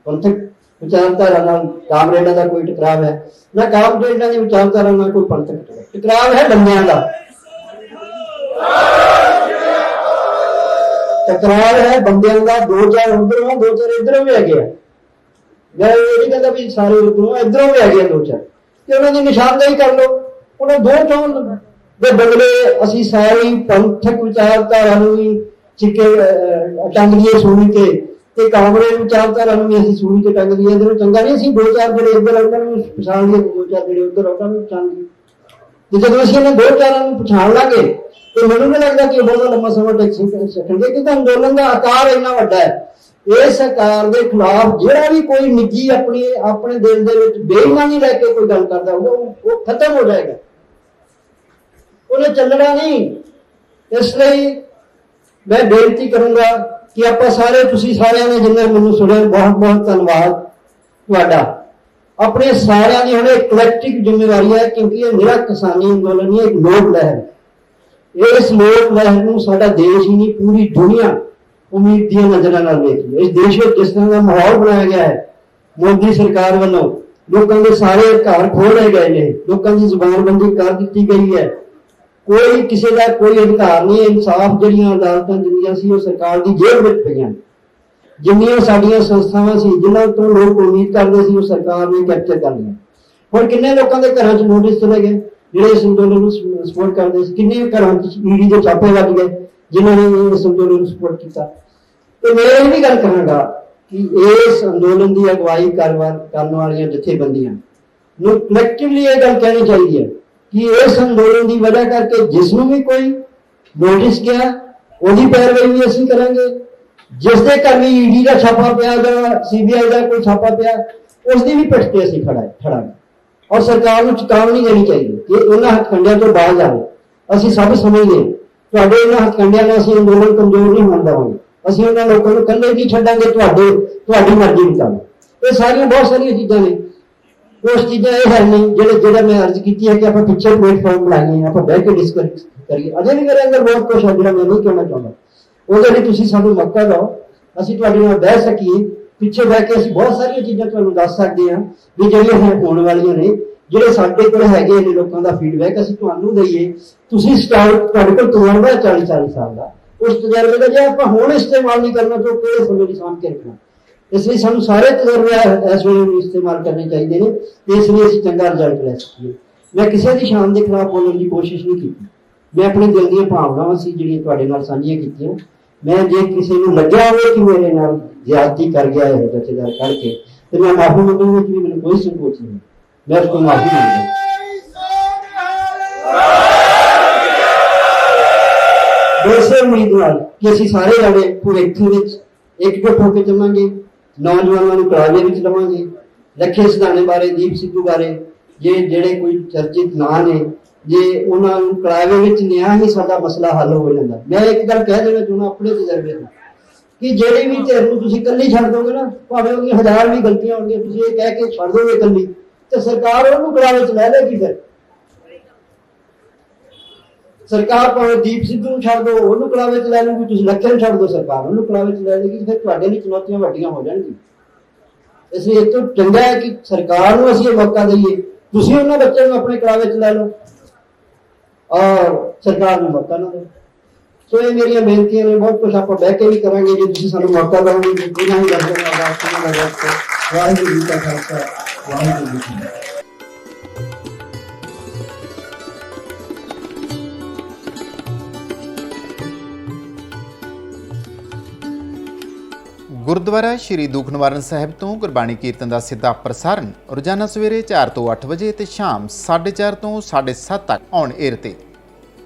A: पंथक ਵਿਚਾਰਧਾਰਾ ਨਾਲ ਕਾਮਰੇਡਾਂ ਦਾ ਕੋਈ ਟਕਰਾਵ ਹੈ ਨਾ, ਕਾਮਰੇਡਾਂ ਦੀ ਵਿਚਾਰਧਾਰਾ ਨਾਲ ਕੋਈ ਪੰਥਕ ਟਕਰਾਵ ਹੈ, ਬੰਦਿਆਂ ਦਾ ਟਕਰਾਵ ਹੈ, ਬੰਦਿਆਂ ਦਾ। ਦੋ ਚਾਰ ਉਧਰੋਂ ਦੋ ਚਾਰ ਇੱਧਰੋਂ ਵੀ ਹੈਗੇ ਆ। ਮੈਂ ਇਹ ਨਹੀਂ ਕਹਿੰਦਾ ਵੀ ਸਾਰੇ ਉਧਰੋਂ, ਇੱਧਰੋਂ ਵੀ ਹੈਗੇ ਆ ਦੋ ਚਾਰ, ਤੇ ਉਹਨਾਂ ਦੀ ਨਿਸ਼ਾਨਦੇਹੀ ਕਰ ਲਓ। ਉਹਨਾਂ ਦੋ ਚੋਣ ਦੇ ਬਦਲੇ ਅਸੀਂ ਸਾਰੀ ਪੰਥਕ ਵਿਚਾਰਧਾਰਾ ਨੂੰ ਵੀ ਚਿੱਕੇ ਟੰਗ ਲਈਏ ਸੂਲੀ ਤੇ ਕਾਮਰੇਡ ਵਿਚਾਰਧਾਰਾ ਨੂੰ ਵੀ ਅਸੀਂ ਸੂਲੀ ਤੇ ਟੰਗ ਲਈਏ। ਇਹਦੇ ਨੂੰ ਚੰਗਾ ਨਹੀਂ, ਅਸੀਂ ਦੋ ਚਾਰ ਜਿਹੜੇ ਇੱਧਰ ਉਹਨਾਂ ਨੂੰ ਪਛਾਣ ਲਈਏ, ਦੋ ਚਾਰ ਜਿਹੜੇ ਉੱਧਰ ਉਹਨਾਂ ਨੂੰ ਪਛਾਣ ਲਈਏ। ਤੇ ਜਦੋਂ ਅਸੀਂ ਇਹਨਾਂ ਦੋ ਚਾਰਾਂ ਨੂੰ ਪਛਾਣ ਲਾਂਗੇ ਤੇ ਮੈਨੂੰ ਨਹੀਂ ਲੱਗਦਾ ਕਿ ਬਹੁਤ ਲੰਮਾ ਸਮਾਂ ਟੈਕ ਸਕਣਗੇ, ਕਿਉਂਕਿ ਅੰਦੋਲਨ ਦਾ ਆਕਾਰ ਇੰਨਾ ਵੱਡਾ ਹੈ। ਇਸ ਆਕਾਰ ਦੇ ਖਿਲਾਫ ਜਿਹੜਾ ਵੀ ਕੋਈ ਨਿੱਜੀ ਆਪਣੇ ਦਿਲ ਦੇ ਵਿੱਚ ਬੇਈਮਾਨੀ ਲੈ ਕੇ ਕੋਈ ਗੱਲ ਕਰਦਾ ਹੋਊਗਾ, ਉਹ ਖਤਮ ਹੋ ਜਾਏਗਾ, ਉਹਨੇ ਚੱਲਣਾ ਨਹੀਂ। ਇਸ ਲਈ ਮੈਂ ਬੇਨਤੀ ਕਰੂੰਗਾ ਕਿ ਆਪਾਂ ਸਾਰੇ, ਤੁਸੀਂ ਸਾਰਿਆਂ ਨੇ ਜਿੰਨੇ ਮੈਨੂੰ ਸੁਣਿਆ, ਬਹੁਤ ਬਹੁਤ ਧੰਨਵਾਦ ਤੁਹਾਡਾ। ਆਪਣੇ ਸਾਰਿਆਂ ਦੀ ਹੁਣ ਇੱਕ ਕਲੈਕਟਿਵ ਜ਼ਿੰਮੇਵਾਰੀ ਹੈ, ਕਿਉਂਕਿ ਇਹ ਮੇਰਾ ਕਿਸਾਨੀ ਅੰਦੋਲਨ ਨਹੀਂ, ਇੱਕ ਲੋਕ ਲਹਿਰ। ਇਸ ਲੋਕ ਲਹਿਰ ਨੂੰ ਸਾਡਾ ਦੇਸ਼ ਹੀ ਨਹੀਂ, ਪੂਰੀ ਦੁਨੀਆ ਉਮੀਦ ਦੀਆਂ ਨਜ਼ਰਾਂ ਨਾਲ ਵੇਖਦੀ ਹੈ। ਇਸ ਦੇਸ਼ ਵਿੱਚ ਜਿਸ ਤਰ੍ਹਾਂ ਦਾ ਮਾਹੌਲ ਬਣਾਇਆ ਗਿਆ ਹੈ ਮੋਦੀ ਸਰਕਾਰ ਵੱਲੋਂ, ਲੋਕਾਂ ਦੇ ਸਾਰੇ ਘਰ ਖੋਲ੍ਹੇ ਗਏ ਨੇ, ਲੋਕਾਂ ਦੀ ਜ਼ੁਬਾਨਬੰਦੀ ਕਰ ਦਿੱਤੀ ਗਈ ਹੈ, ਕੋਈ ਕਿਸੇ ਦਾ ਕੋਈ ਅਧਿਕਾਰ ਨਹੀਂ। ਇਨਸਾਫ ਜਿਹੜੀਆਂ ਅਦਾਲਤਾਂ ਦਿੰਦੀਆਂ ਸੀ ਉਹ ਸਰਕਾਰ ਦੀ ਜੇਬ ਵਿੱਚ ਪਈਆਂ। ਜਿੰਨੀਆਂ ਸਾਡੀਆਂ ਸੰਸਥਾਵਾਂ ਸੀ ਜਿਨ੍ਹਾਂ ਤੋਂ ਲੋਕ ਉਮੀਦ ਕਰਦੇ ਸੀ, ਉਹ ਸਰਕਾਰ ਨੇ ਕੈਪਚਰ ਕਰ ਲਿਆ। ਹੁਣ ਕਿੰਨੇ ਲੋਕਾਂ ਦੇ ਘਰਾਂ 'ਚ ਨੋਟਿਸ ਚਲੇ ਗਏ ਜਿਹੜੇ ਇਸ ਅੰਦੋਲਨ ਨੂੰ ਸਪੋਰਟ ਕਰਦੇ ਸੀ, ਕਿੰਨੇ ਘਰਾਂ 'ਚ ਈਡੀ ਦੇ ਛਾਪੇ ਲੱਗ ਗਏ ਜਿਨ੍ਹਾਂ ਨੇ ਇਸ ਅੰਦੋਲਨ ਨੂੰ ਸਪੋਰਟ ਕੀਤਾ। ਤੇ ਮੈਂ ਇਹ ਵੀ ਗੱਲ ਕਹਾਂਗਾ ਕਿ ਇਸ ਅੰਦੋਲਨ ਦੀ ਅਗਵਾਈ ਕਰਨ ਵਾਲੀਆਂ ਜਥੇਬੰਦੀਆਂ ਨੂੰ ਕਲੈਕਟਿਵਲੀ ਇਹ ਗੱਲ ਕਹਿਣੀ ਚਾਹੀਦੀ ਹੈ ਕਿ ਇਸ ਅੰਦੋਲਨ ਦੀ ਵਜ੍ਹਾ ਕਰਕੇ ਜਿਸ ਨੂੰ ਵੀ ਕੋਈ ਨੋਟਿਸ ਗਿਆ ਉਹਦੀ ਪੈਰਵਾਈ ਵੀ ਅਸੀਂ ਕਰਾਂਗੇ, ਜਿਸ ਦੇ ਘਰ ਵੀ ਈਡੀ ਦਾ ਛਾਪਾ ਪਿਆ ਜਾਂ ਸੀਬੀਆਈ ਦਾ ਕੋਈ ਛਾਪਾ ਪਿਆ ਉਸ ਦੀ ਵੀ ਪਿੱਠ ਤੇ ਅਸੀਂ ਖੜਾਂਗੇ। ਔਰ ਸਰਕਾਰ ਨੂੰ ਚੇਤਾਵਨੀ ਦੇਣੀ ਚਾਹੀਦੀ ਕਿ ਉਹਨਾਂ ਹੱਥਕੰਡਿਆਂ ਤੋਂ ਬਾਹਰ ਜਾਵੇ। ਅਸੀਂ ਸਭ ਸਮਝਦੇ ਤੁਹਾਡੇ ਇਹਨਾਂ ਹੱਥਕੰਡਿਆਂ ਨਾਲ ਅਸੀਂ ਅੰਦੋਲਨ ਕਮਜ਼ੋਰ ਨਹੀਂ ਹੋਣ ਦੇਵਾਂਗੇ, ਅਸੀਂ ਉਹਨਾਂ ਲੋਕਾਂ ਨੂੰ ਇਕੱਲੇ ਨਹੀਂ ਛੱਡਾਂਗੇ, ਤੁਹਾਡੀ ਮਰਜ਼ੀ ਮੁਤਾਬਿਕ। ਇਹ ਸਾਰੀਆਂ ਬਹੁਤ ਸਾਰੀਆਂ ਚੀਜ਼ਾਂ ਨੇ। ਕੁਛ ਚੀਜ਼ਾਂ ਇਹ ਹੈ ਨਹੀਂ ਜਿਹੜਾ ਮੈਂ ਅਰਜ਼ ਕੀਤੀ ਹੈ ਕਿ ਆਪਾਂ ਪਿੱਛੇ ਪਲੇਟਫਾਰਮ ਬਣਾਈਏ, ਆਪਾਂ ਬਹਿ ਕੇ ਡਿਸਕਸ ਕਰੀਏ। ਅਜੇ ਵੀ ਮੇਰੇ ਅੰਦਰ ਬਹੁਤ ਕੁਛ ਹੈ ਜਿਹੜਾ ਮੈਂ ਨਹੀਂ ਕਹਿਣਾ ਚਾਹੁੰਦਾ। ਉਹਦੇ ਲਈ ਤੁਸੀਂ ਸਾਨੂੰ ਮੌਕਾ ਦਿਓ, ਅਸੀਂ ਤੁਹਾਡੇ ਨਾਲ ਬਹਿ ਸਕੀਏ, ਪਿੱਛੇ ਬਹਿ ਕੇ ਅਸੀਂ ਬਹੁਤ ਸਾਰੀਆਂ ਚੀਜ਼ਾਂ ਤੁਹਾਨੂੰ ਦੱਸ ਸਕਦੇ ਹਾਂ ਵੀ ਜਿਹੜੀਆਂ ਹੋਣ ਵਾਲੀਆਂ ਨੇ। ਜਿਹੜੇ ਸਾਡੇ ਕੋਲ ਹੈਗੇ ਨੇ ਲੋਕਾਂ ਦਾ ਫੀਡਬੈਕ ਅਸੀਂ ਤੁਹਾਨੂੰ ਦਈਏ। ਤੁਸੀਂ ਤੁਹਾਡੇ ਕੋਲ ਤਜਰਬਾ 40 ਸਾਲ ਦਾ, ਉਸ ਤਜਰਬੇ ਦਾ ਜੇ ਆਪਾਂ ਹੁਣ ਇਸਤੇਮਾਲ ਨਹੀਂ ਕਰਨਾ ਤਾਂ ਕਿਹੜੇ ਸਮੇਂ ਲਈ ਸਾਂਭ ਕੇ ਰੱਖਣਾ। ਇਸ ਲਈ ਸਾਨੂੰ ਸਾਰੇ ਤਜਰਬੇ ਇਸ ਵੇਲੇ ਨੂੰ ਇਸਤੇਮਾਲ ਕਰਨੇ ਚਾਹੀਦੇ ਨੇ, ਇਸ ਲਈ ਅਸੀਂ ਚੰਗਾ ਰਿਜ਼ਲਟ ਲੈ ਸਕੀਏ। ਮੈਂ ਕਿਸੇ ਦੀ ਸ਼ਾਨ ਦੇ ਖਿਲਾਫ ਬੋਲਣ ਦੀ ਕੋਸ਼ਿਸ਼ ਨਹੀਂ ਕੀਤੀ, ਮੈਂ ਆਪਣੇ ਦਿਲ ਦੀਆਂ ਭਾਵਨਾਵਾਂ ਸੀ ਜਿਹੜੀਆਂ ਤੁਹਾਡੇ ਨਾਲ ਸਾਂਝੀਆਂ ਕੀਤੀਆਂ। ਮੈਂ ਜੇ ਕਿਸੇ ਨੂੰ ਲੱਗਿਆ ਹੋਵੇ ਕਿ ਮੇਰੇ ਨਾਲ ਜ਼ਿਆਦਤੀ ਕਰ ਗਿਆ ਹੈ ਜਥੇਦਾਰ ਕਰਕੇ, ਤੇ ਮੈਂ ਮਾਫੀ ਮੰਗਣ ਵਿੱਚ ਵੀ ਮੈਨੂੰ ਕੋਈ ਸੰਕੋਚ ਨਹੀਂ, ਮੈਂ ਉਸ ਤੋਂ ਮਾਫੀ ਮੰਗਦਾ। ਇਸੇ ਉਮੀਦ ਨਾਲ ਕਿ ਅਸੀਂ ਸਾਰੇ ਜਾਣੇ ਭਵਿੱਖ ਵਿੱਚ ਇਕਜੁੱਟ ਹੋ ਕੇ ਚੱਲਾਂਗੇ, ਨੌਜਵਾਨਾਂ ਨੂੰ ਕਲਾਵੇ ਵਿੱਚ ਲਵਾਂਗੇ। ਲੱਖੇ ਸਿਧਾਣੇ ਬਾਰੇ, ਦੀਪ ਸਿੱਧੂ ਬਾਰੇ ਜਿਹੜੇ ਕੋਈ ਚਰਚਿਤ ਨਾਂ ਨੇ, ਜੇ ਉਹਨਾਂ ਨੂੰ ਕਲਾਵੇ ਵਿੱਚ ਲਿਆ ਹੀ ਸਾਡਾ ਮਸਲਾ ਹੱਲ ਹੋ ਜਾਂਦਾ। ਮੈਂ ਇੱਕ ਗੱਲ ਕਹਿ ਦੇਣਾ ਚਾਹੁੰਦਾ ਆਪਣੇ ਤਜਰਬੇ ਤੋਂ ਕਿ ਜਿਹੜੀ ਵੀ ਧਿਰ ਨੂੰ ਤੁਸੀਂ ਇਕੱਲੀ ਛੱਡ ਦੋਗੇ ਨਾ, ਭਾਵੇਂ ਉਹਦੀਆਂ 1000 ਵੀ ਗਲਤੀਆਂ ਹੋਣਗੀਆਂ, ਤੁਸੀਂ ਇਹ ਕਹਿ ਕੇ ਛੱਡ ਦੋਗੇ ਇਕੱਲੀ, ਤੇ ਸਰਕਾਰ ਉਹਨੂੰ ਕਲਾਵੇ ਚ ਲੈ ਲੇਗੀ। ਫਿਰ ਸਰਕਾਰ ਭਾਵੇਂ ਦੀਪ ਸਿੱਧੂ ਨੂੰ ਛੱਡ ਦੋ, ਉਹਨੂੰ ਕਲਾਵੇ ਚ ਲੈ ਲੂਗੀ, ਤੁਸੀਂ ਲੱਖੇ ਨੂੰ ਛੱਡ ਦੋ, ਸਰਕਾਰ ਉਹਨੂੰ ਕਲਾਵੇ ਚ ਲੈ ਲੇਗੀ। ਫਿਰ ਤੁਹਾਡੇ ਲਈ ਚੁਣੌਤੀਆਂ ਵੱਡੀਆਂ ਹੋ ਜਾਣਗੀਆਂ। ਇਸ ਲਈ ਇਹ ਤੋਂ ਚੰਗਾ ਹੈ ਕਿ ਸਰਕਾਰ ਨੂੰ ਅਸੀਂ ਇਹ ਮੌਕਾ ਦਈਏ, ਤੁਸੀਂ ਉਹਨਾਂ ਬੱਚਿਆਂ ਨੂੰ ਆਪਣੇ ਕਲਾਵੇ ਚ ਲੈ ਲਓ ਔਰ ਸਰਕਾਰ ਨੂੰ ਮੌਕਾ ਨਾ ਦਿਓ। ਸੋ ਇਹ ਮੇਰੀਆਂ ਬੇਨਤੀਆਂ ਨੇ। ਬਹੁਤ ਕੁਛ ਆਪਾਂ ਬਹਿ ਕੇ ਵੀ ਕਰਾਂਗੇ ਜੇ ਤੁਸੀਂ ਸਾਨੂੰ ਮੌਕਾ ਦਿਓਗੇ। ਬਿਨਾਂ ਹੀ ਵਾਹਿਗੁਰੂ ਜੀ ਕਾ ਖਾਲਸਾ, ਵਾਹਿਗੁਰੂ ਜੀ ਕੀ ਫਤਿਹ।
B: ਗੁਰਦੁਆਰਾ ਸ਼੍ਰੀ ਦੁੱਖ ਨਿਵਾਰਨ ਸਾਹਿਬ ਤੋਂ ਗੁਰਬਾਣੀ ਕੀਰਤਨ ਦਾ ਸਿੱਧਾ ਪ੍ਰਸਾਰਣ ਰੋਜ਼ਾਨਾ ਸਵੇਰੇ 4 ਤੋਂ 8 ਵਜੇ ਤੇ ਸ਼ਾਮ 4:30 ਤੋਂ 7:30 ਤੱਕ ਔਨ 에ਅਰ ਤੇ